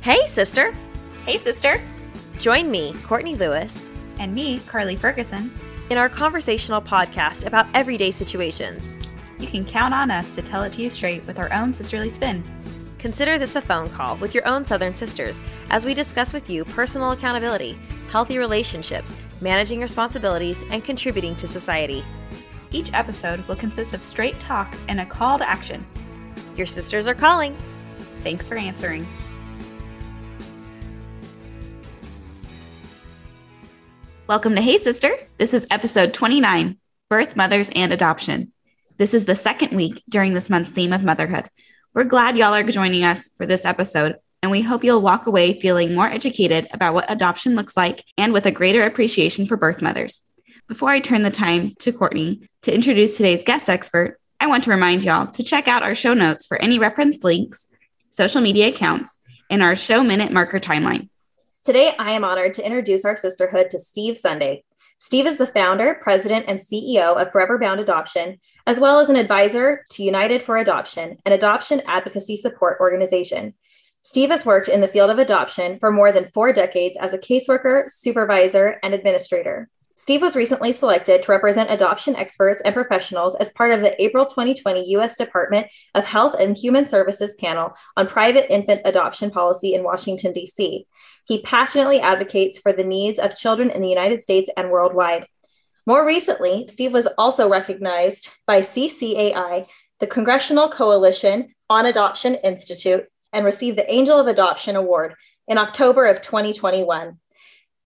Hey, sister. Hey, sister. Join me, Courtney Lewis, And me, Carly Ferguson, in our conversational podcast about everyday situations. You can count on us to tell it to you straight with our own sisterly spin. Consider this a phone call with your own Southern sisters as we discuss with you personal accountability, healthy relationships, managing responsibilities, and contributing to society. Each episode will consist of straight talk and a call to action. Your sisters are calling. Thanks for answering. Welcome to Hey Sister. This is episode 29, Birth, Mothers, and Adoption. This is the second week during this month's theme of motherhood. We're glad y'all are joining us for this episode, and we hope you'll walk away feeling more educated about what adoption looks like and with a greater appreciation for birth mothers. Before I turn the time to Courtney to introduce today's guest expert, I want to remind y'all to check out our show notes for any referenced links, social media accounts, and our show minute marker timeline. Today, I am honored to introduce our sisterhood to Steve Sunday. Steve is the founder, president, and CEO of Forever Bound Adoption, as well as an advisor to United for Adoption, an adoption advocacy support organization. Steve has worked in the field of adoption for more than 4 decades as a caseworker, supervisor, and administrator. Steve was recently selected to represent adoption experts and professionals as part of the April 2020 U.S. Department of Health and Human Services panel on private infant adoption policy in Washington, D.C. He passionately advocates for the needs of children in the United States and worldwide. More recently, Steve was also recognized by CCAI, the Congressional Coalition on Adoption Institute, and received the Angel of Adoption Award in October of 2021.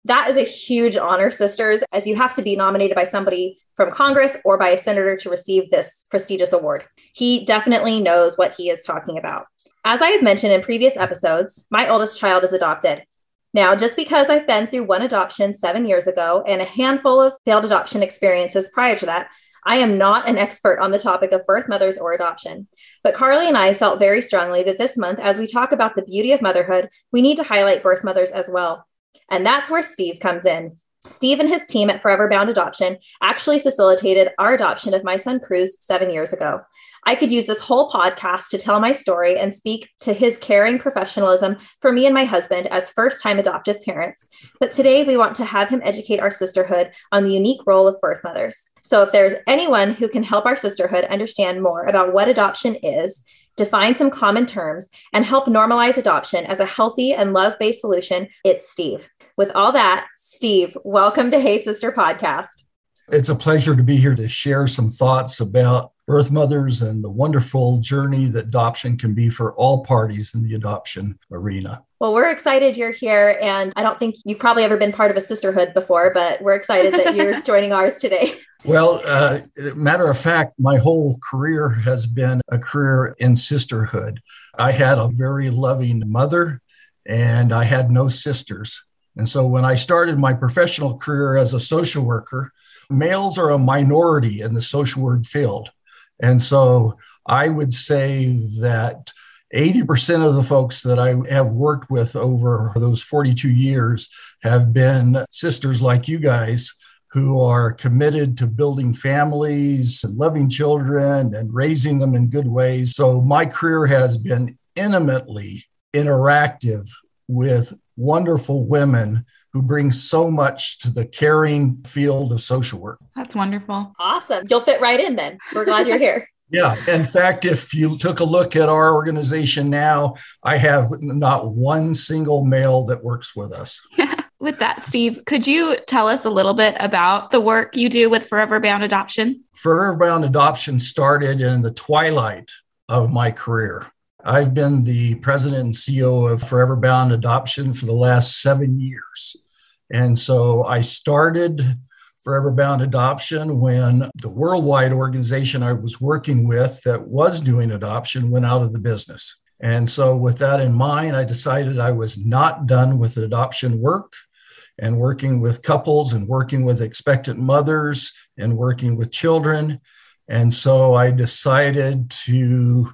That is a huge honor, sisters, as you have to be nominated by somebody from Congress or by a senator to receive this prestigious award. He definitely knows what he is talking about. As I have mentioned in previous episodes, my oldest child is adopted. Now, just because I've been through one adoption 7 years ago and a handful of failed adoption experiences prior to that, I am not an expert on the topic of birth mothers or adoption. But Carly and I felt very strongly that this month, as we talk about the beauty of motherhood, we need to highlight birth mothers as well. And that's where Steve comes in. Steve and his team at Forever Bound Adoption actually facilitated our adoption of my son Cruz 7 years ago. I could use this whole podcast to tell my story and speak to his caring professionalism for me and my husband as first-time adoptive parents. But today we want to have him educate our sisterhood on the unique role of birth mothers. So if there's anyone who can help our sisterhood understand more about what adoption is, define some common terms, and help normalize adoption as a healthy and love-based solution, it's Steve. With all that, Steve, welcome to Hey Sister Podcast. It's a pleasure to be here to share some thoughts about birth mothers and the wonderful journey that adoption can be for all parties in the adoption arena. Well, we're excited you're here, and I don't think you've probably ever been part of a sisterhood before, but we're excited that you're joining ours today. Well, matter of fact, my whole career has been a career in sisterhood. I had a very loving mother, and I had no sisters. And so when I started my professional career as a social worker, males are a minority in the social work field. And so I would say that 80% of the folks that I have worked with over those 42 years have been sisters like you guys who are committed to building families and loving children and raising them in good ways. So my career has been intimately interactive with wonderful women who bring so much to the caring field of social work. That's wonderful. Awesome. You'll fit right in then. We're glad you're here. Yeah. In fact, if you took a look at our organization now, I have not one single male that works with us. With that, Steve, could you tell us a little bit about the work you do with Forever Bound Adoption? Forever Bound Adoption started in the twilight of my career. I've been the president and CEO of Forever Bound Adoption for the last 7 years. And so I started Forever Bound Adoption when the worldwide organization I was working with that was doing adoption went out of the business. And so with that in mind, I decided I was not done with adoption work and working with couples and working with expectant mothers and working with children. And so I decided to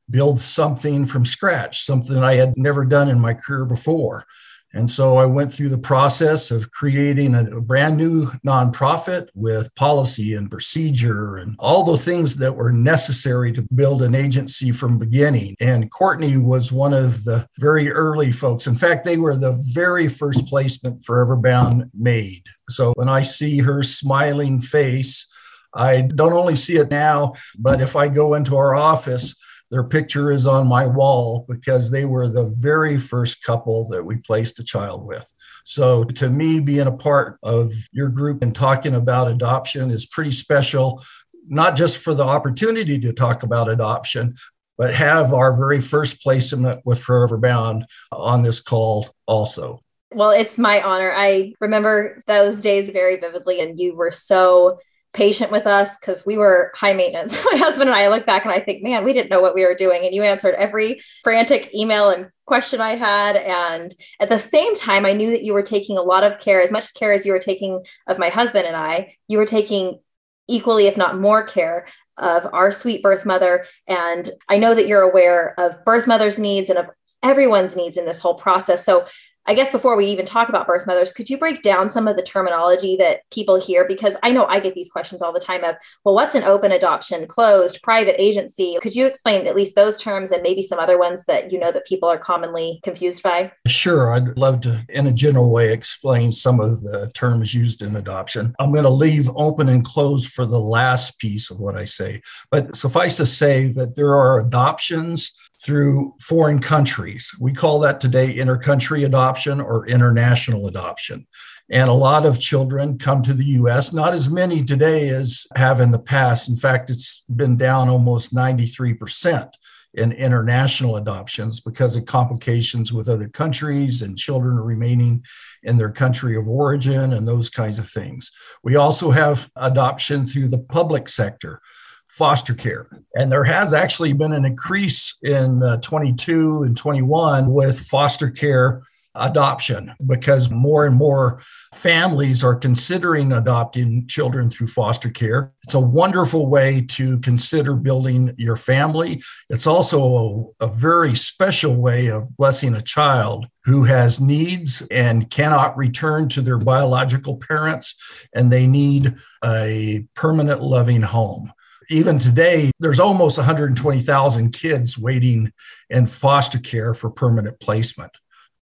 build something from scratch, something I had never done in my career before. And so I went through the process of creating a brand new nonprofit with policy and procedure and all the things that were necessary to build an agency from beginning. And Courtney was one of the very early folks. In fact, they were the very first placement Forever Bound made. So when I see her smiling face, I don't only see it now, but if I go into our office, their picture is on my wall because they were the very first couple that we placed a child with. So to me, being a part of your group and talking about adoption is pretty special, not just for the opportunity to talk about adoption, but have our very first placement with Forever Bound on this call also. Well, it's my honor. I remember those days very vividly, and you were so patient with us because we were high maintenance. My husband and I look back and I think, man, we didn't know what we were doing. And you answered every frantic email and question I had. And at the same time, I knew that you were taking a lot of care, as much care as you were taking of my husband and I, you were taking equally, if not more care of our sweet birth mother. And I know that you're aware of birth mother's needs and of everyone's needs in this whole process. So I guess before we even talk about birth mothers, could you break down some of the terminology that people hear? Because I know I get these questions all the time of, well, what's an open adoption, closed, private agency? Could you explain at least those terms and maybe some other ones that you know that people are commonly confused by? Sure. I'd love to, in a general way, explain some of the terms used in adoption. I'm going to leave open and closed for the last piece of what I say. But suffice to say that there are adoptions through foreign countries. We call that today intercountry adoption or international adoption. And a lot of children come to the U.S., not as many today as have in the past. In fact, it's been down almost 93% in international adoptions because of complications with other countries and children remaining in their country of origin and those kinds of things. We also have adoption through the public sector, foster care. And there has actually been an increase in 22 and 21 with foster care adoption because more and more families are considering adopting children through foster care. It's a wonderful way to consider building your family. It's also a very special way of blessing a child who has needs and cannot return to their biological parents, and they need a permanent loving home. Even today, there's almost 120,000 kids waiting in foster care for permanent placement.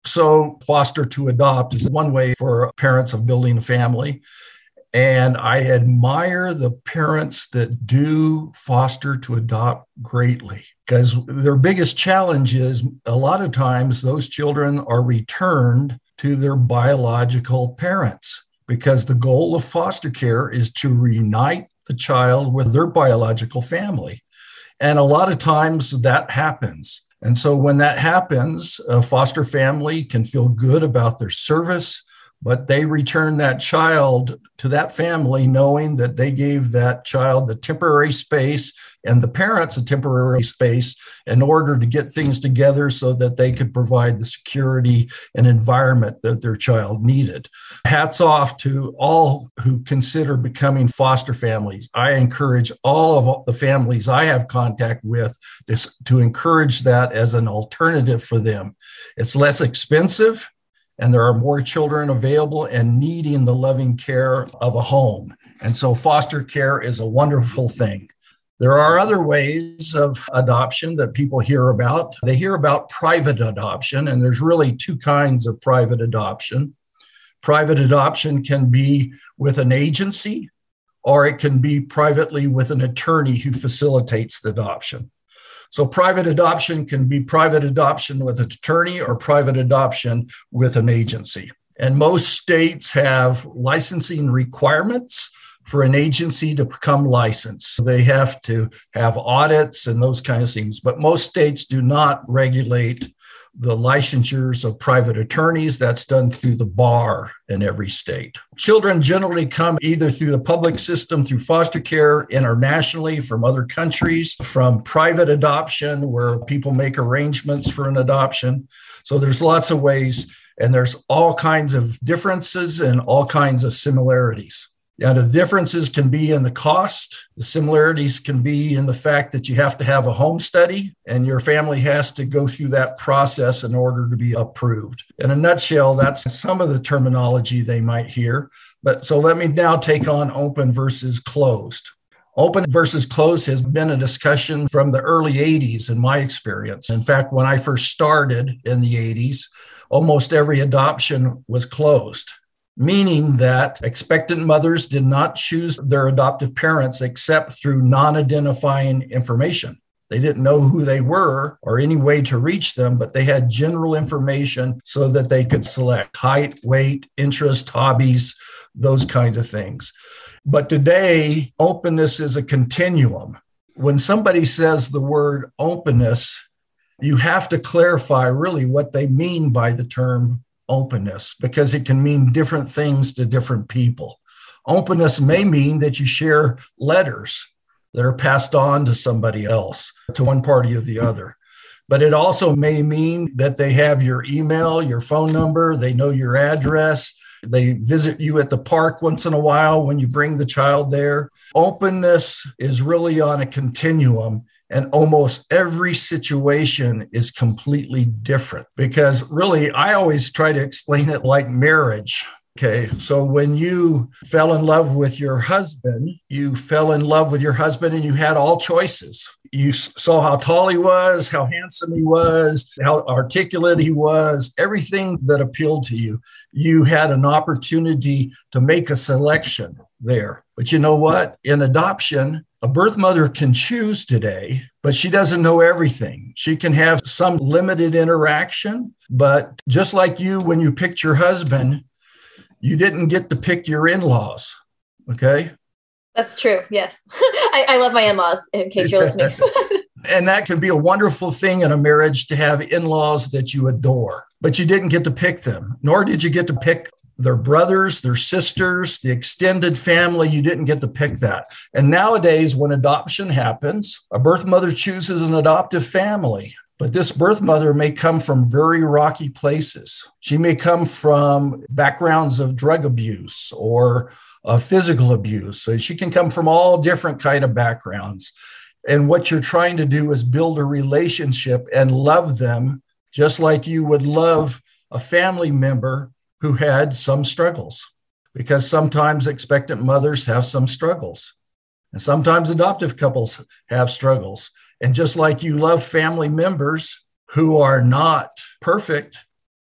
So foster to adopt is one way for parents of building a family. And I admire the parents that do foster to adopt greatly because their biggest challenge is a lot of times those children are returned to their biological parents because the goal of foster care is to reunite the child with their biological family. And a lot of times that happens. And so when that happens, a foster family can feel good about their service, but they return that child to that family knowing that they gave that child the temporary space and the parents a temporary space in order to get things together so that they could provide the security and environment that their child needed. Hats off to all who consider becoming foster families. I encourage all of the families I have contact with to encourage that as an alternative for them. It's less expensive, and there are more children available and needing the loving care of a home. And so foster care is a wonderful thing. There are other ways of adoption that people hear about. They hear about private adoption, and there's really two kinds of private adoption. Private adoption can be with an agency, or it can be privately with an attorney who facilitates the adoption. So private adoption can be private adoption with an attorney or private adoption with an agency. And most states have licensing requirements for an agency to become licensed. So they have to have audits and those kinds of things. But most states do not regulate the licensures of private attorneys. That's done through the bar in every state. Children generally come either through the public system, through foster care, internationally from other countries, from private adoption, where people make arrangements for an adoption. So there's lots of ways, and there's all kinds of differences and all kinds of similarities. Yeah, the differences can be in the cost. The similarities can be in the fact that you have to have a home study and your family has to go through that process in order to be approved. In a nutshell, that's some of the terminology they might hear. But so let me now take on open versus closed. Open versus closed has been a discussion from the early 80s in my experience. In fact, when I first started in the 80s, almost every adoption was closed, meaning that expectant mothers did not choose their adoptive parents except through non-identifying information. They didn't know who they were or any way to reach them, but they had general information so that they could select height, weight, interest, hobbies, those kinds of things. But today, openness is a continuum. When somebody says the word openness, you have to clarify really what they mean by the term openness, because it can mean different things to different people. Openness may mean that you share letters that are passed on to somebody else, to one party or the other. But it also may mean that they have your email, your phone number, they know your address, they visit you at the park once in a while when you bring the child there. Openness is really on a continuum. And almost every situation is completely different, because really, I always try to explain it like marriage. Okay, so when you fell in love with your husband, you fell in love with your husband and you had all choices. You saw how tall he was, how handsome he was, how articulate he was, everything that appealed to you. You had an opportunity to make a selection there. But you know what? In adoption, a birth mother can choose today, but she doesn't know everything. She can have some limited interaction, but just like you, when you picked your husband, you didn't get to pick your in-laws, okay? That's true, yes. I love my in-laws, in case you're listening. And that can be a wonderful thing in a marriage, to have in-laws that you adore, but you didn't get to pick them, nor did you get to pick their brothers, their sisters, the extended family. You didn't get to pick that. And nowadays, when adoption happens, a birth mother chooses an adoptive family. But this birth mother may come from very rocky places. She may come from backgrounds of drug abuse or physical abuse. So she can come from all different kind of backgrounds. And what you're trying to do is build a relationship and love them just like you would love a family member who had some struggles, because sometimes expectant mothers have some struggles, and sometimes adoptive couples have struggles. And just like you love family members who are not perfect,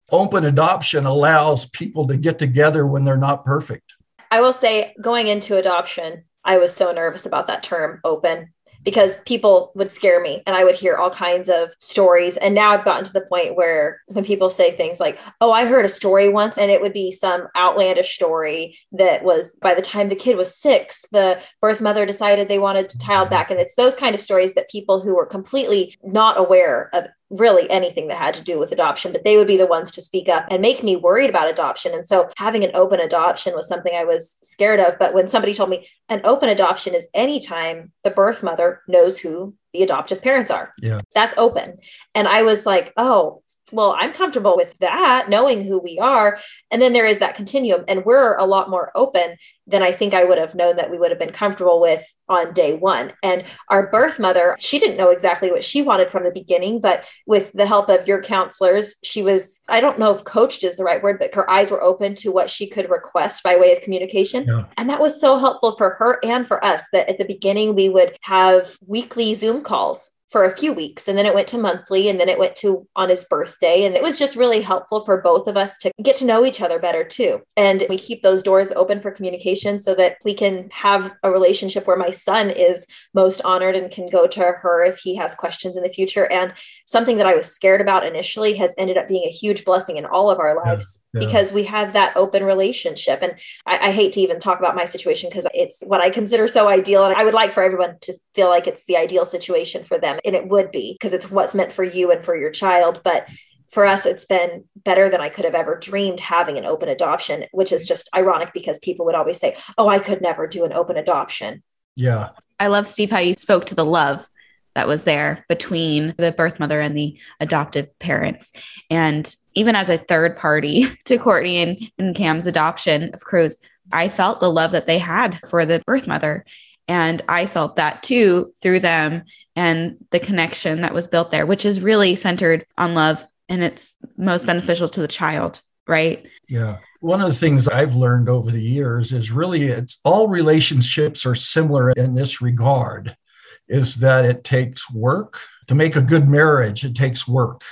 open adoption allows people to get together when they're not perfect. I will say, going into adoption, I was so nervous about that term, open, because people would scare me and I would hear all kinds of stories. And now I've gotten to the point where when people say things like, oh, I heard a story once, and it would be some outlandish story that was, by the time the kid was 6, the birth mother decided they wanted to child back. And it's those kind of stories that people who were completely not aware of really anything that had to do with adoption, but they would be the ones to speak up and make me worried about adoption. And so having an open adoption was something I was scared of. But when somebody told me an open adoption is anytime the birth mother knows who the adoptive parents are, that's open. And I was like, oh, well, I'm comfortable with that, knowing who we are. And then there is that continuum, and we're a lot more open than I think I would have known that we would have been comfortable with on day one. And our birth mother, she didn't know exactly what she wanted from the beginning, but with the help of your counselors, she was, I don't know if coached is the right word, but her eyes were open to what she could request by way of communication. Yeah. And that was so helpful for her and for us, that at the beginning we would have weekly Zoom calls for a few weeks, and then it went to monthly, and then it went to on his birthday. And it was just really helpful for both of us to get to know each other better too. And we keep those doors open for communication so that we can have a relationship where my son is most honored and can go to her if he has questions in the future. And something that I was scared about initially has ended up being a huge blessing in all of our lives. Because we have that open relationship. And I hate to even talk about my situation because it's what I consider so ideal. And I would like for everyone to feel like it's the ideal situation for them. And it would be, because it's what's meant for you and for your child. But for us, it's been better than I could have ever dreamed having an open adoption, which is just ironic because people would always say, oh, I could never do an open adoption. Yeah. I love, Steve, how you spoke to the love that was there between the birth mother and the adoptive parents. And even as a third party to Courtney and Cam's adoption of Cruz, I felt the love that they had for the birth mother. And I felt that too through them and the connection that was built there, which is really centered on love and it's most beneficial to the child, right? Yeah. One of the things I've learned over the years is really it's all relationships are similar in this regard, is that it takes work to make a good marriage. It takes work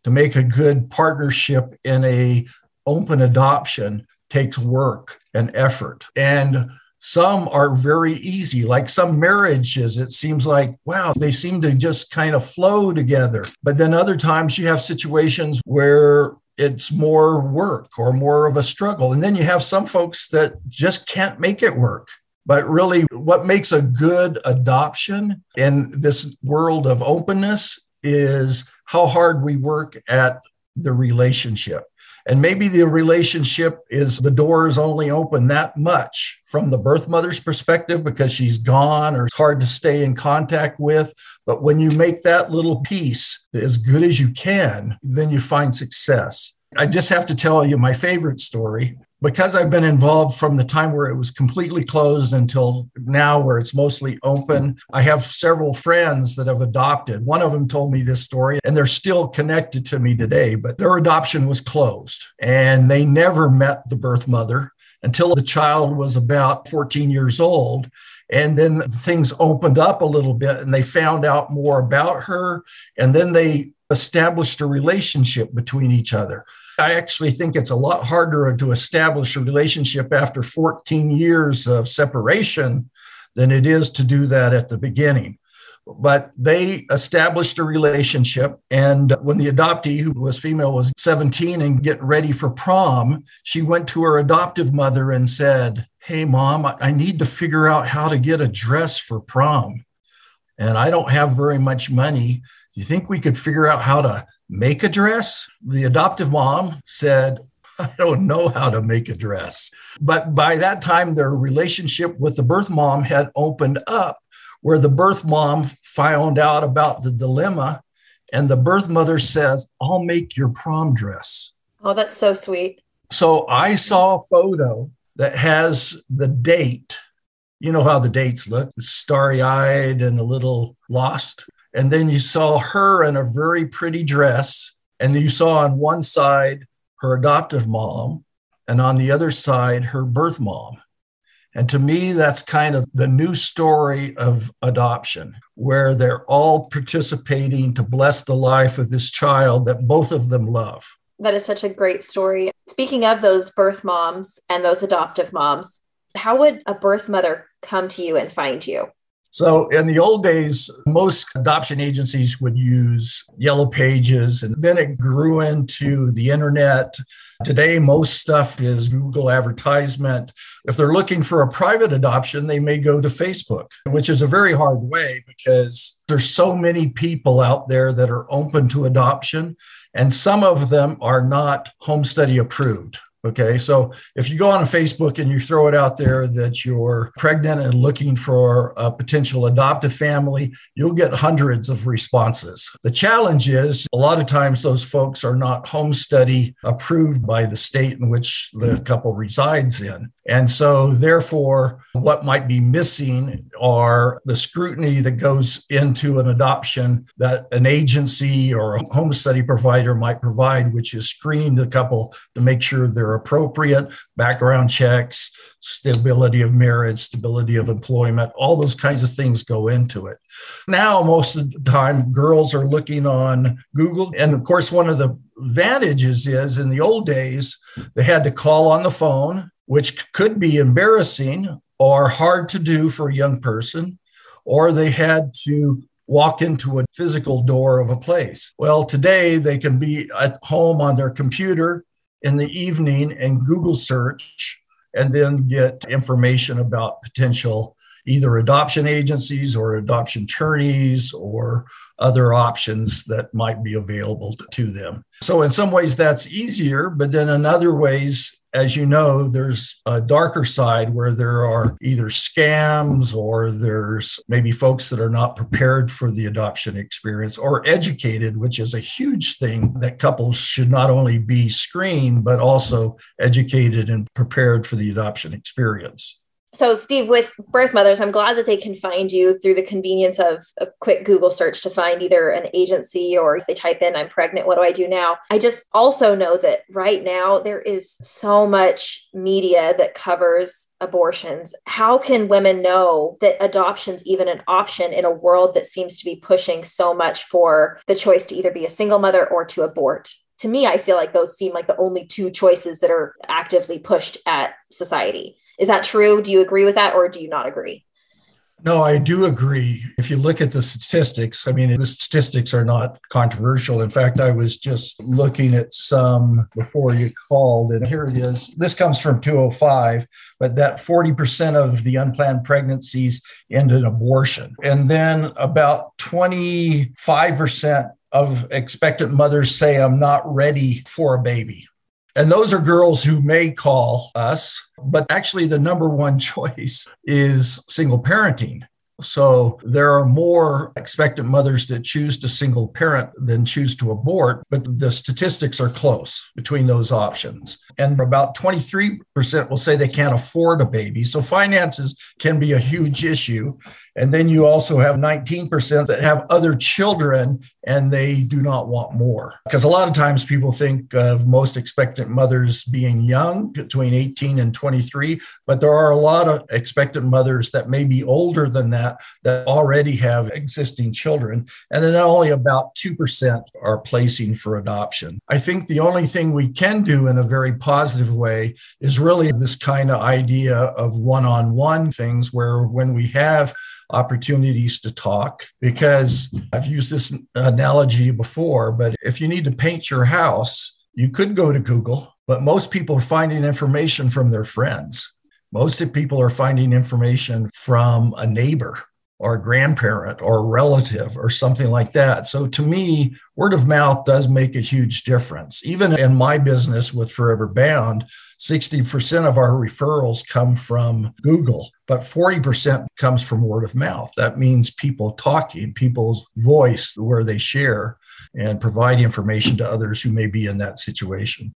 to make a good partnership in a open adoption takes work and effort. And some are very easy, like some marriages, it seems like, wow, they seem to just kind of flow together. But then other times you have situations where it's more work or more of a struggle. And then you have some folks that just can't make it work. But really, what makes a good adoption in this world of openness is how hard we work at the relationship. And maybe the relationship is the door is only open that much from the birth mother's perspective because she's gone or it's hard to stay in contact with. But when you make that little piece as good as you can, then you find success. I just have to tell you my favorite story. Because I've been involved from the time where it was completely closed until now where it's mostly open, I have several friends that have adopted. One of them told me this story and they're still connected to me today, but their adoption was closed and they never met the birth mother until the child was about 14 years old. And then things opened up a little bit and they found out more about her. And then they established a relationship between each other. I actually think it's a lot harder to establish a relationship after 14 years of separation than it is to do that at the beginning. But they established a relationship. And when the adoptee, who was female, was 17 and getting ready for prom, she went to her adoptive mother and said, "Hey, Mom, I need to figure out how to get a dress for prom. And I don't have very much money. Do you think we could figure out how to make a dress?" The adoptive mom said, "I don't know how to make a dress." But by that time, their relationship with the birth mom had opened up where the birth mom found out about the dilemma and the birth mother says, "I'll make your prom dress." Oh, that's so sweet. So I saw a photo that has the date. You know how the dates look, starry-eyed and a little lost. And then you saw her in a very pretty dress. And you saw on one side her adoptive mom, and on the other side, her birth mom. And to me, that's kind of the new story of adoption, where they're all participating to bless the life of this child that both of them love. That is such a great story. Speaking of those birth moms and those adoptive moms, how would a birth mother come to you and find you? So in the old days, most adoption agencies would use Yellow Pages, and then it grew into the internet. Today, most stuff is Google advertisement. If they're looking for a private adoption, they may go to Facebook, which is a very hard way because there's so many people out there that are open to adoption, and some of them are not home study approved. Okay, so if you go on Facebook and you throw it out there that you're pregnant and looking for a potential adoptive family, you'll get hundreds of responses. The challenge is a lot of times those folks are not home study approved by the state in which the couple resides in. And so therefore, what might be missing are the scrutiny that goes into an adoption that an agency or a home study provider might provide, which is screen the couple to make sure they're appropriate, background checks, stability of marriage, stability of employment, all those kinds of things go into it. Now, most of the time, girls are looking on Google. And of course, one of the advantages is in the old days, they had to call on the phone, which could be embarrassing or hard to do for a young person, or they had to walk into a physical door of a place. Well, today they can be at home on their computer in the evening and Google search and then get information about potential either adoption agencies or adoption attorneys or other options that might be available to them. So in some ways that's easier, but then in other ways, as you know, there's a darker side where there are either scams or there's maybe folks that are not prepared for the adoption experience or educated, which is a huge thing that couples should not only be screened, but also educated and prepared for the adoption experience. So, Steve, with birth mothers, I'm glad that they can find you through the convenience of a quick Google search to find either an agency or if they type in, I'm pregnant, what do I do now? I just also know that right now there is so much media that covers abortions. How can women know that adoption's even an option in a world that seems to be pushing so much for the choice to either be a single mother or to abort? To me, I feel like those seem like the only two choices that are actively pushed at society. Is that true? Do you agree with that or do you not agree? No, I do agree. If you look at the statistics, I mean, the statistics are not controversial. In fact, I was just looking at some before you called, and here it is. This comes from 205, but that 40% of the unplanned pregnancies end in abortion. And then about 25% of expectant mothers say, I'm not ready for a baby. And those are girls who may call us, but actually the number one choice is single parenting. So there are more expectant mothers that choose to single parent than choose to abort, but the statistics are close between those options. And about 23% will say they can't afford a baby. So finances can be a huge issue. And then you also have 19% that have other children and they do not want more. Because a lot of times people think of most expectant mothers being young, between 18 and 23, but there are a lot of expectant mothers that may be older than that already have existing children. And then only about 2% are placing for adoption. I think the only thing we can do in a very positive way is really this kind of idea of one-on-one things where when we have opportunities to talk, because I've used this analogy before, but if you need to paint your house, you could go to Google, but most people are finding information from their friends. Most of people are finding information from a neighbor or a grandparent or a relative or something like that. So to me, word of mouth does make a huge difference. Even in my business with Forever Bound, 60% of our referrals come from Google, but 40% comes from word of mouth. That means people talking, people's voice where they share and provide information to others who may be in that situation.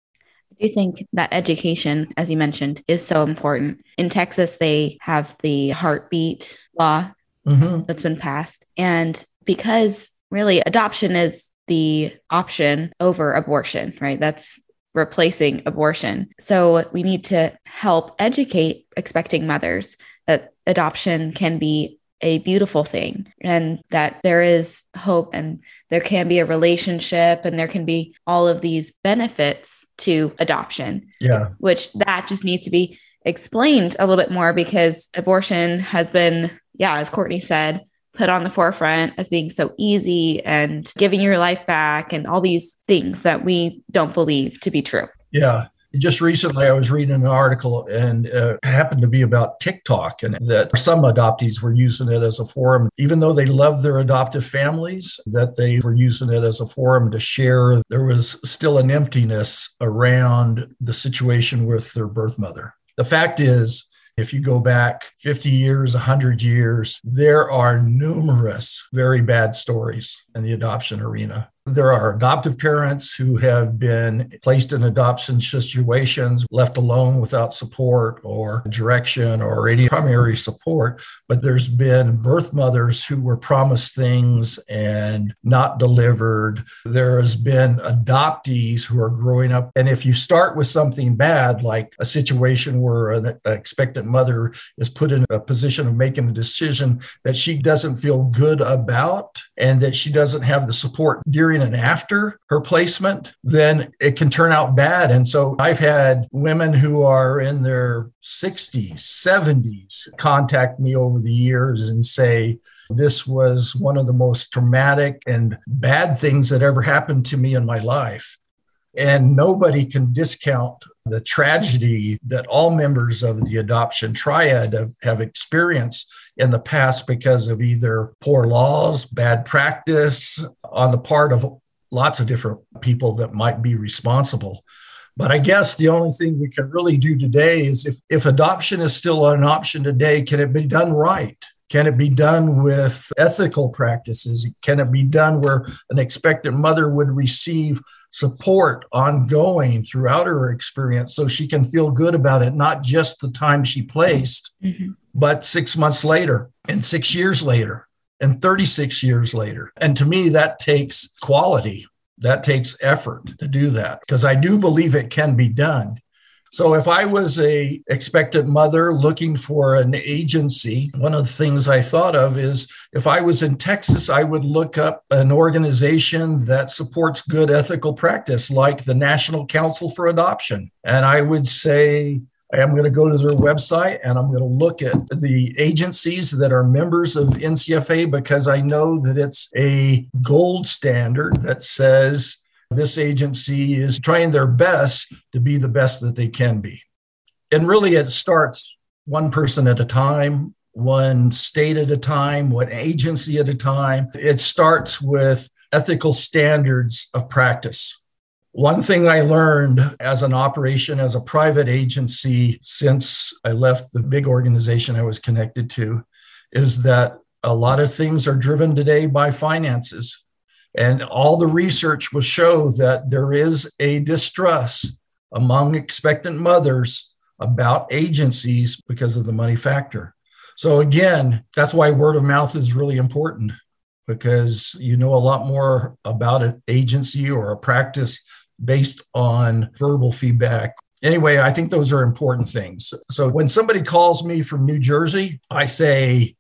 I do think that education, as you mentioned, is so important. In Texas, they have the heartbeat law that's been passed. And because really adoption is the option over abortion, right? That's replacing abortion. So we need to help educate expecting mothers that adoption can be a beautiful thing and that there is hope and there can be a relationship and there can be all of these benefits to adoption. Yeah. Which that just needs to be explained a little bit more because abortion has been, as Courtney said, put on the forefront as being so easy and giving your life back and all these things that we don't believe to be true. Yeah. Just recently, I was reading an article and it happened to be about TikTok and that some adoptees were using it as a forum, even though they love their adoptive families, that they were using it as a forum to share. There was still an emptiness around the situation with their birth mother. The fact is, if you go back 50 years, 100 years, there are numerous very bad stories in the adoption arena. There are adoptive parents who have been placed in adoption situations, left alone without support or direction or any primary support. But there's been birth mothers who were promised things and not delivered. There has been adoptees who are growing up. And if you start with something bad, like a situation where an expectant mother is put in a position of making a decision that she doesn't feel good about and that she doesn't have the support during and after her placement, then it can turn out bad. And so I've had women who are in their 60s, 70s contact me over the years and say, this was one of the most traumatic and bad things that ever happened to me in my life. And nobody can discount the tragedy that all members of the adoption triad have experienced in the past because of either poor laws, bad practice on the part of lots of different people that might be responsible. But I guess the only thing we can really do today is if adoption is still an option today, can it be done right? Can it be done with ethical practices? Can it be done where an expectant mother would receive support ongoing throughout her experience so she can feel good about it, not just the time she placed, but 6 months later and 6 years later and 36 years later? And to me, that takes quality. That takes effort to do that, because I do believe it can be done. So if I was a expectant mother looking for an agency, one of the things I thought of is if I was in Texas, I would look up an organization that supports good ethical practice, like the National Council for Adoption. And I would say, I'm going to go to their website and I'm going to look at the agencies that are members of NCFA, because I know that it's a gold standard that says this agency is trying their best to be the best that they can be. And really, it starts one person at a time, one state at a time, one agency at a time. It starts with ethical standards of practice. One thing I learned as an operation, as a private agency, since I left the big organization I was connected to, is that a lot of things are driven today by finances. And all the research will show that there is a distrust among expectant mothers about agencies because of the money factor. So again, that's why word of mouth is really important, because you know a lot more about an agency or a practice based on verbal feedback. Anyway, I think those are important things. So when somebody calls me from New Jersey, I say,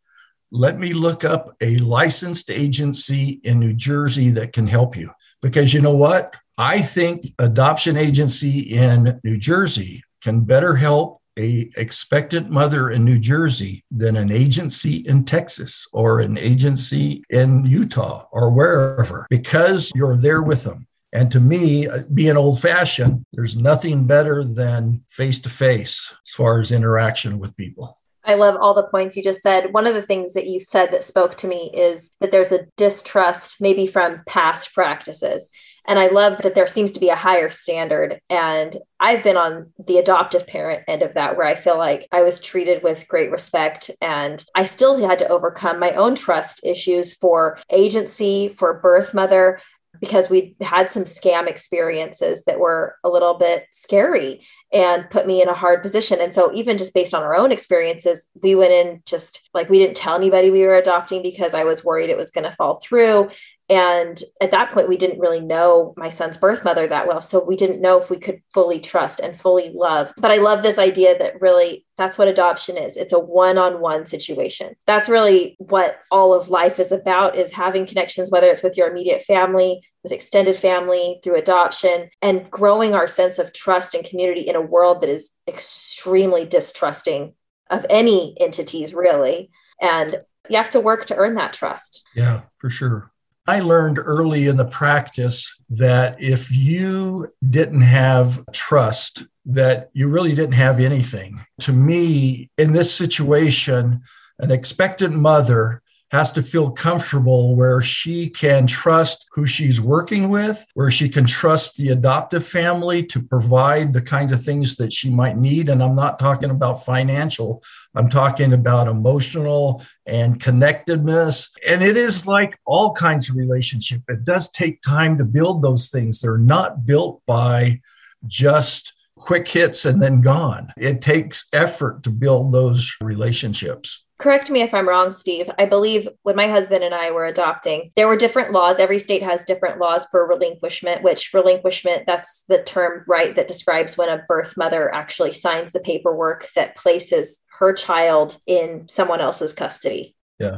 let me look up a licensed agency in New Jersey that can help you. Because you know what? I think adoption agency in New Jersey can better help a expectant mother in New Jersey than an agency in Texas or an agency in Utah or wherever, because you're there with them. And to me, being old-fashioned, there's nothing better than face-to-face as far as interaction with people. I love all the points you just said. One of the things that you said that spoke to me is that there's a distrust maybe from past practices. And I love that there seems to be a higher standard. And I've been on the adoptive parent end of that, where I feel like I was treated with great respect. And I still had to overcome my own trust issues for agency, for birth mother, because we had some scam experiences that were a little bit scary and put me in a hard position. And so even just based on our own experiences, we went in just like, we didn't tell anybody we were adopting because I was worried it was going to fall through. And at that point, we didn't really know my son's birth mother that well. So we didn't know if we could fully trust and fully love. But I love this idea that really that's what adoption is. It's a one-on-one situation. That's really what all of life is about, is having connections, whether it's with your immediate family, with extended family, through adoption, and growing our sense of trust and community in a world that is extremely distrusting of any entities, really. And you have to work to earn that trust. Yeah, for sure. I learned early in the practice that if you didn't have trust, that you really didn't have anything. To me, in this situation, an expectant mother has to feel comfortable where she can trust who she's working with, where she can trust the adoptive family to provide the kinds of things that she might need. And I'm not talking about financial, I'm talking about emotional and connectedness. And it is like all kinds of relationship. It does take time to build those things. They're not built by just quick hits and then gone. It takes effort to build those relationships. Correct me if I'm wrong, Steve. I believe when my husband and I were adopting, there were different laws. Every state has different laws for relinquishment, which relinquishment, that's the term, right, that describes when a birth mother actually signs the paperwork that places her child in someone else's custody. Yeah.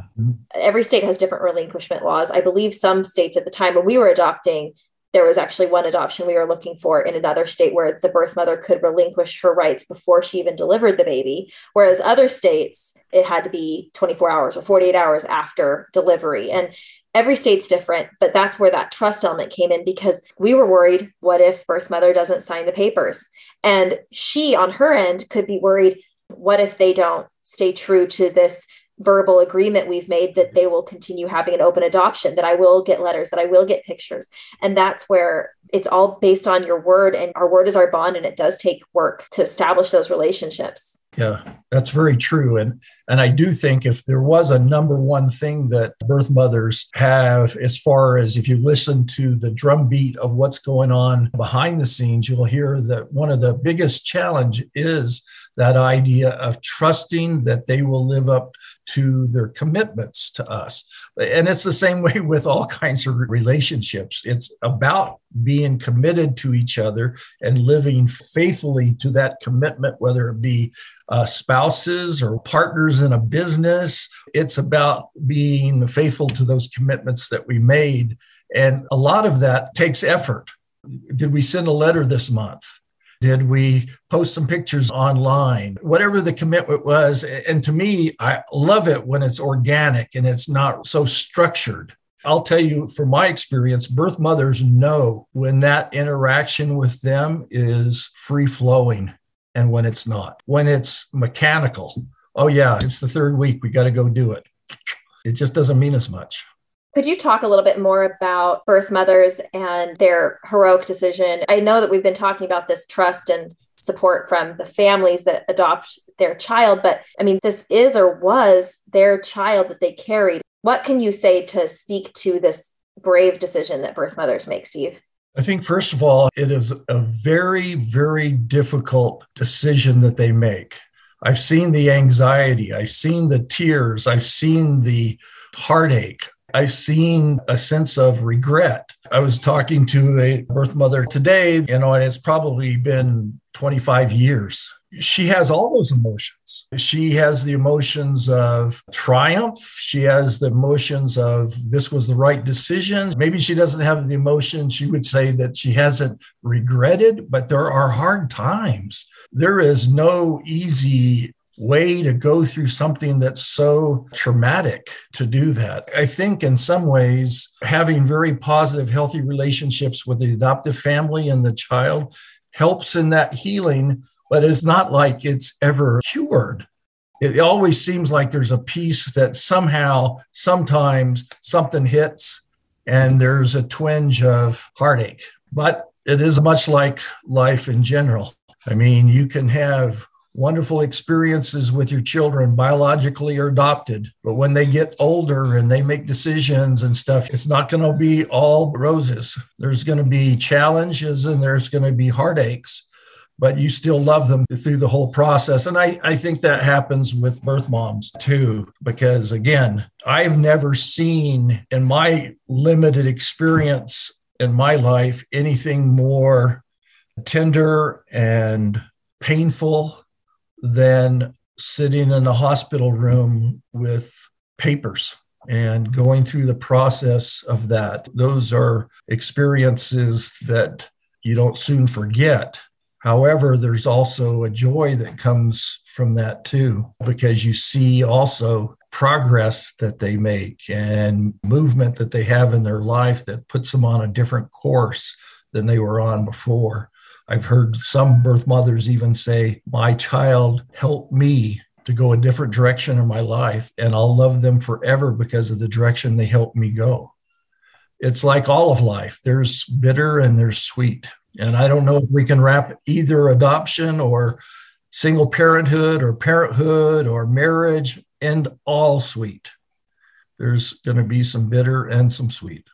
Every state has different relinquishment laws. I believe some states at the time when we were adopting, there was actually one adoption we were looking for in another state where the birth mother could relinquish her rights before she even delivered the baby. Whereas other states, it had to be 24 hours or 48 hours after delivery. And Every state's different, but that's where that trust element came in, because we were worried, what if birth mother doesn't sign the papers? And she on her end could be worried, what if they don't stay true to this verbal agreement we've made that they will continue having an open adoption, that I will get letters, that I will get pictures. And that's where it's all based on your word, and our word is our bond. And it does take work to establish those relationships. Yeah, that's very true. And I do think if there was a number one thing that birth mothers have, as far as if you listen to the drumbeat of what's going on behind the scenes, you'll hear that one of the biggest challenge is that idea of trusting that they will live up to their commitments to us. And it's the same way with all kinds of relationships. It's about being committed to each other and living faithfully to that commitment, whether it be spouses or partners in a business. It's about being faithful to those commitments that we made. And a lot of that takes effort. Did we send a letter this month? Did we post some pictures online? Whatever the commitment was. And to me, I love it when it's organic and it's not so structured. I'll tell you from my experience, birth mothers know when that interaction with them is free flowing and when it's not. When it's mechanical, oh yeah, it's the third week, we got to go do it. It just doesn't mean as much. Could you talk a little bit more about birth mothers and their heroic decision? I know that we've been talking about this trust and support from the families that adopt their child, but I mean, this is or was their child that they carried. What can you say to speak to this brave decision that birth mothers make, Steve? I think, first of all, it is a very, very difficult decision that they make. I've seen the anxiety. I've seen the tears. I've seen the heartache. I've seen a sense of regret. I was talking to a birth mother today, and it's probably been 25 years. She has all those emotions. She has the emotions of triumph. She has the emotions of this was the right decision. Maybe she doesn't have the emotion. She would say that she hasn't regretted, but there are hard times. There is no easy way to go through something that's so traumatic to do that. I think in some ways, having very positive, healthy relationships with the adoptive family and the child helps in that healing, but it's not like it's ever cured. It always seems like there's a piece that somehow, sometimes something hits and there's a twinge of heartache. But it is much like life in general. I mean, you can have wonderful experiences with your children, biologically or adopted. But when they get older and they make decisions and stuff, it's not going to be all roses. There's going to be challenges and there's going to be heartaches, but you still love them through the whole process. And I think that happens with birth moms too, because again, I've never seen in my limited experience in my life anything more tender and painful than sitting in the hospital room with papers and going through the process of that. Those are experiences that you don't soon forget. However, there's also a joy that comes from that too, because you see also progress that they make and movement that they have in their life that puts them on a different course than they were on before. I've heard some birth mothers even say, my child helped me to go a different direction in my life, and I'll love them forever because of the direction they helped me go. It's like all of life. There's bitter and there's sweet. And I don't know if we can wrap either adoption or single parenthood or marriage in all sweet. There's going to be some bitter and some sweet.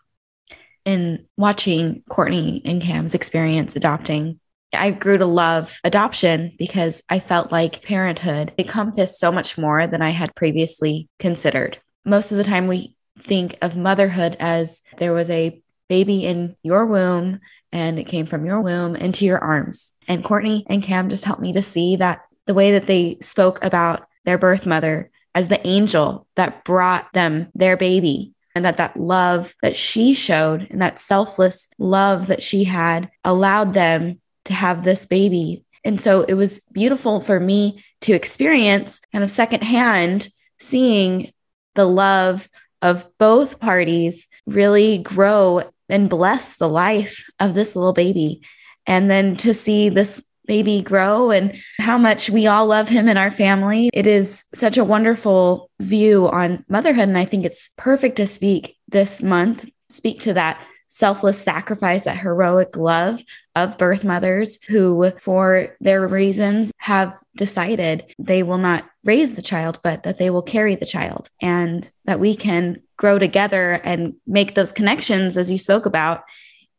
In watching Courtney and Cam's experience adopting, I grew to love adoption because I felt like parenthood encompassed so much more than I had previously considered. Most of the time we think of motherhood as there was a baby in your womb and it came from your womb into your arms. And Courtney and Cam just helped me to see that the way that they spoke about their birth mother as the angel that brought them their baby, and that love that she showed and that selfless love that she had allowed them to have this baby. And so it was beautiful for me to experience kind of secondhand seeing the love of both parties really grow and bless the life of this little baby. And then to see this baby grow and how much we all love him in our family. It is such a wonderful view on motherhood. And I think it's perfect to speak this month, speak to that selfless sacrifice, that heroic love of birth mothers who, for their reasons, have decided they will not raise the child, but that they will carry the child, and that we can grow together and make those connections, as you spoke about,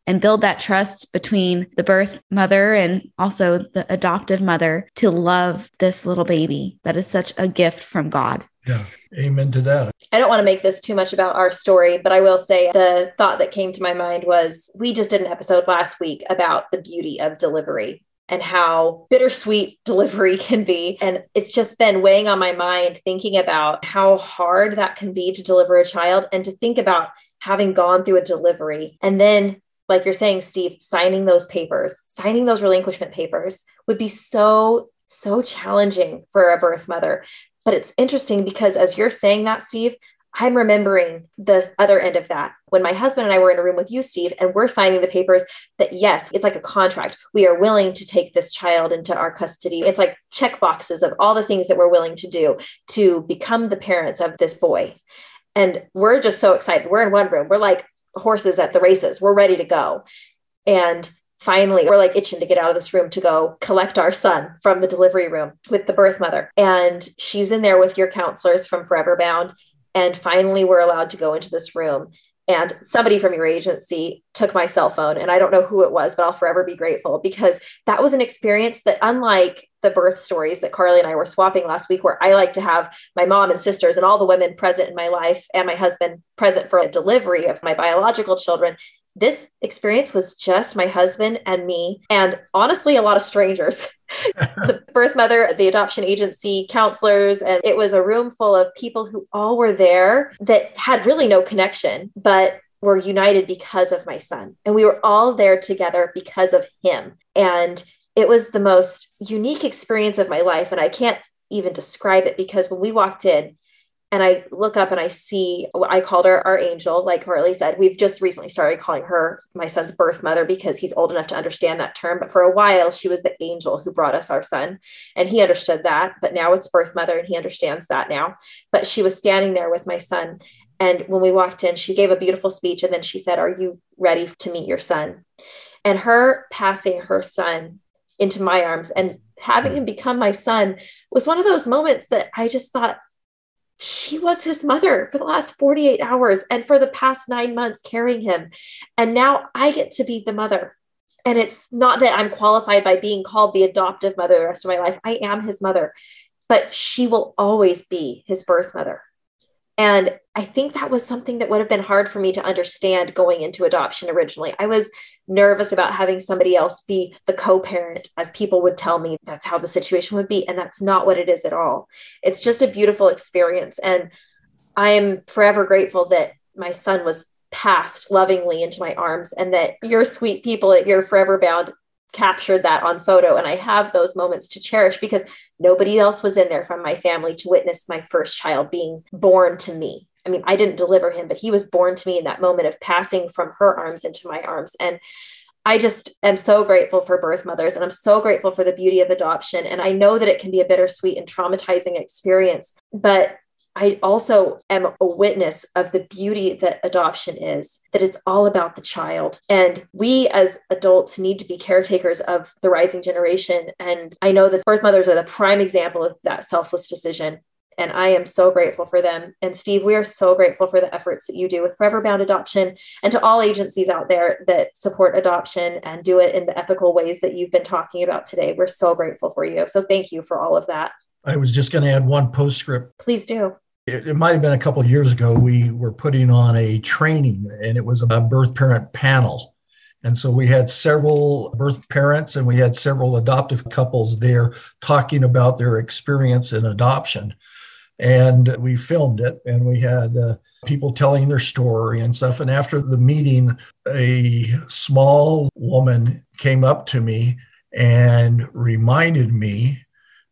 and build that trust between the birth mother and also the adoptive mother to love this little baby that is such a gift from God. Yeah. Amen to that. I don't want to make this too much about our story, but I will say the thought that came to my mind was we just did an episode last week about the beauty of delivery and how bittersweet delivery can be. And it's just been weighing on my mind, thinking about how hard that can be to deliver a child, and to think about having gone through a delivery and then, like you're saying, Steve, signing those papers, signing those relinquishment papers would be so challenging for a birth mother. But it's interesting because as you're saying that, Steve, I'm remembering the other end of that. When my husband and I were in a room with you, Steve, and we're signing the papers that, yes, it's like a contract. We are willing to take this child into our custody. It's like check boxes of all the things that we're willing to do to become the parents of this boy. And we're just so excited. We're in one room. We're like horses at the races. We're ready to go. And finally, we're like itching to get out of this room to go collect our son from the delivery room with the birth mother. And she's in there with your counselors from Forever Bound. And finally, we're allowed to go into this room. And somebody from your agency took my cell phone, and I don't know who it was, but I'll forever be grateful, because that was an experience that, unlike the birth stories that Carly and I were swapping last week, where I like to have my mom and sisters and all the women present in my life and my husband present for a delivery of my biological children, this experience was just my husband and me, and honestly, a lot of strangers. The birth mother, the adoption agency, counselors, and it was a room full of people who all were there that had really no connection, but were united because of my son. And we were all there together because of him. And it was the most unique experience of my life. And I can't even describe it, because when we walked in, and I look up and I see, I called her our angel, like Carly said. We've just recently started calling her my son's birth mother because he's old enough to understand that term. But for a while, she was the angel who brought us our son. And he understood that. But now it's birth mother, and he understands that now. But she was standing there with my son. And when we walked in, she gave a beautiful speech. And then she said, "Are you ready to meet your son?" And her passing her son into my arms and having him become my son was one of those moments that I just thought, she was his mother for the last 48 hours and for the past 9 months carrying him. And now I get to be the mother. And it's not that I'm qualified by being called the adoptive mother the rest of my life. I am his mother, but she will always be his birth mother. And I think that was something that would have been hard for me to understand going into adoption originally. I was nervous about having somebody else be the co-parent, as people would tell me that's how the situation would be. And that's not what it is at all. It's just a beautiful experience. And I am forever grateful that my son was passed lovingly into my arms, and that your sweet people at your Forever Bound captured that on photo. And I have those moments to cherish, because nobody else was in there from my family to witness my first child being born to me. I mean, I didn't deliver him, but he was born to me in that moment of passing from her arms into my arms. And I just am so grateful for birth mothers, and I'm so grateful for the beauty of adoption. And I know that it can be a bittersweet and traumatizing experience, but I also am a witness of the beauty that adoption is, that it's all about the child. And we as adults need to be caretakers of the rising generation. And I know that birth mothers are the prime example of that selfless decision. And I am so grateful for them. And Steve, we are so grateful for the efforts that you do with Forever Bound Adoption, and to all agencies out there that support adoption and do it in the ethical ways that you've been talking about today. We're so grateful for you. So thank you for all of that. I was just going to add one postscript. Please do. It might have been a couple of years ago, we were putting on a training, and it was a birth parent panel. And so we had several birth parents and we had several adoptive couples there talking about their experience in adoption. And we filmed it, and we had people telling their story and stuff. And after the meeting, a small woman came up to me and reminded me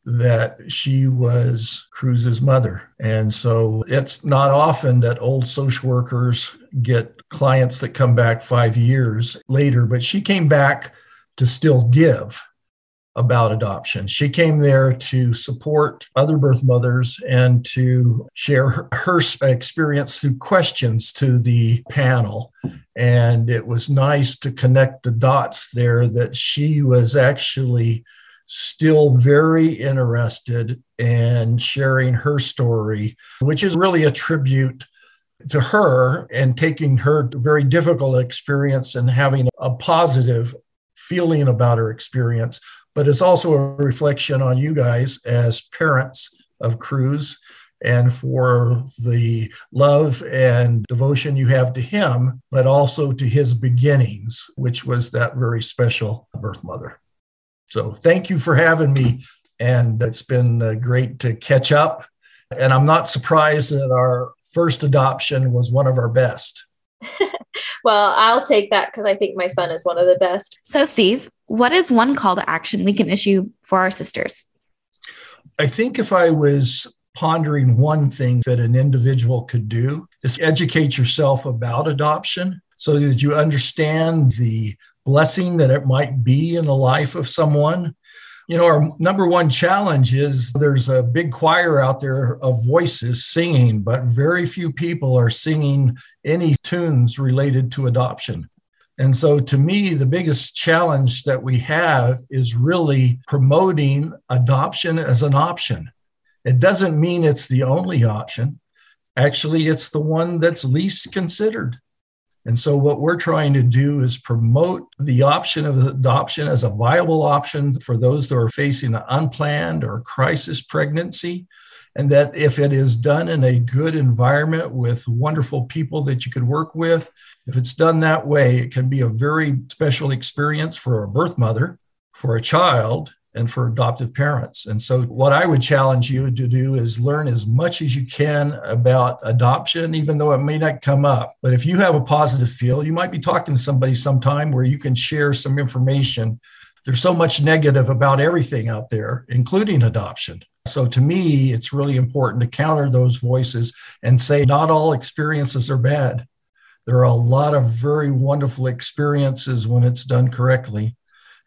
that she was Cruz's mother. And so it's not often that old social workers get clients that come back 5 years later, but she came back to still give about adoption. She came there to support other birth mothers and to share her experience through questions to the panel. And it was nice to connect the dots there that she was actually still very interested in sharing her story, which is really a tribute to her and taking her very difficult experience and having a positive feeling about her experience. But it's also a reflection on you guys as parents of Cruz and for the love and devotion you have to him, but also to his beginnings, which was that very special birth mother. So thank you for having me. And it's been great to catch up. And I'm not surprised that our first adoption was one of our best. Well, I'll take that because I think my son is one of the best. So, Steve, what is one call to action we can issue for our sisters? I think if I was pondering one thing that an individual could do is educate yourself about adoption so that you understand the blessing that it might be in the life of someone. You know, our number one challenge is there's a big choir out there of voices singing, but very few people are singing any tunes related to adoption. And so to me, the biggest challenge that we have is really promoting adoption as an option. It doesn't mean it's the only option. Actually, it's the one that's least considered. And so what we're trying to do is promote the option of adoption as a viable option for those that are facing an unplanned or crisis pregnancy. And that if it is done in a good environment with wonderful people that you could work with, if it's done that way, it can be a very special experience for a birth mother, for a child, and for adoptive parents. And so what I would challenge you to do is learn as much as you can about adoption, even though it may not come up. But if you have a positive feel, you might be talking to somebody sometime where you can share some information. There's so much negative about everything out there, including adoption. So to me, it's really important to counter those voices and say not all experiences are bad. There are a lot of very wonderful experiences when it's done correctly.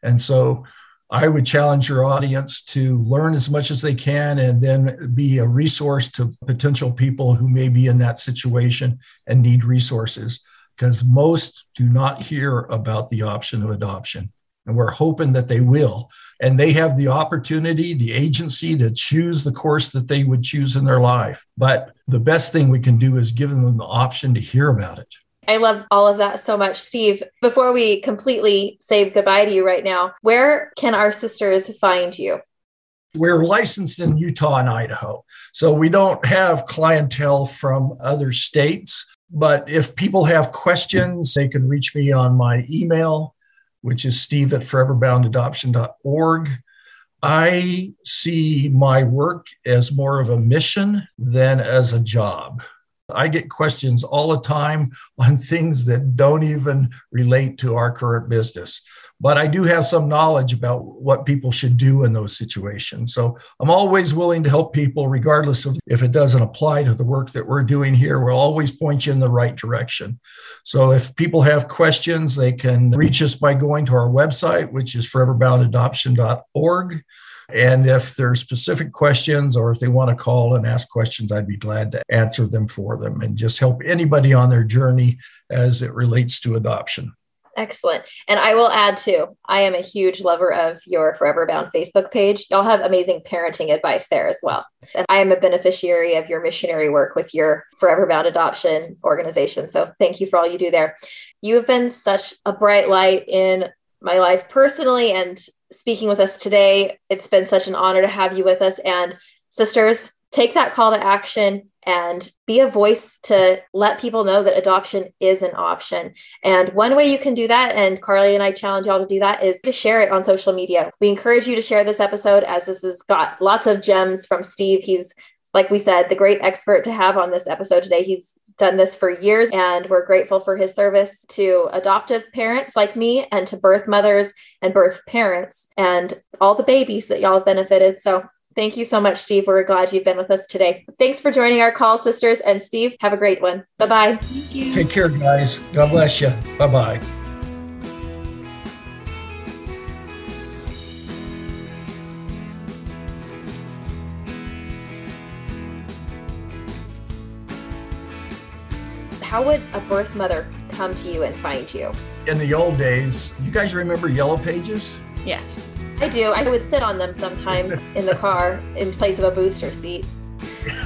And so I would challenge your audience to learn as much as they can and then be a resource to potential people who may be in that situation and need resources, because most do not hear about the option of adoption. And we're hoping that they will. And they have the opportunity, the agency to choose the course that they would choose in their life. But the best thing we can do is give them the option to hear about it. I love all of that so much. Steve, before we completely say goodbye to you right now, where can our sisters find you? We're licensed in Utah and Idaho, so we don't have clientele from other states. But if people have questions, they can reach me on my email, which is steve@foreverboundadoption.org. I see my work as more of a mission than as a job. I get questions all the time on things that don't even relate to our current business. But I do have some knowledge about what people should do in those situations. So I'm always willing to help people, regardless of if it doesn't apply to the work that we're doing here. We'll always point you in the right direction. So if people have questions, they can reach us by going to our website, which is foreverboundadoption.org. And if there's specific questions or if they want to call and ask questions, I'd be glad to answer them for them and just help anybody on their journey as it relates to adoption. Excellent. And I will add too, I am a huge lover of your Forever Bound Facebook page. Y'all have amazing parenting advice there as well. And I am a beneficiary of your missionary work with your Forever Bound Adoption organization. So thank you for all you do there. You have been such a bright light in my life personally and speaking with us today. It's been such an honor to have you with us. And sisters, take that call to action and be a voice to let people know that adoption is an option. And one way you can do that, and Carly and I challenge y'all to do that, is to share it on social media. We encourage you to share this episode, as this has got lots of gems from Steve. He's, like we said, the great expert to have on this episode today. He's done this for years, and we're grateful for his service to adoptive parents like me and to birth mothers and birth parents and all the babies that y'all have benefited. So Thank you so much, Steve. We're glad you've been with us today. Thanks for joining our call, sisters. And Steve, have a great one. Bye-bye. Thank you. Take care, guys. God bless you. Bye-bye. How would a birth mother come to you and find you? In the old days, you guys remember Yellow Pages? Yes. I do. I would sit on them sometimes in the car in place of a booster seat.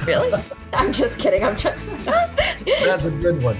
Really? I'm just kidding. I'm trying. That's a good one.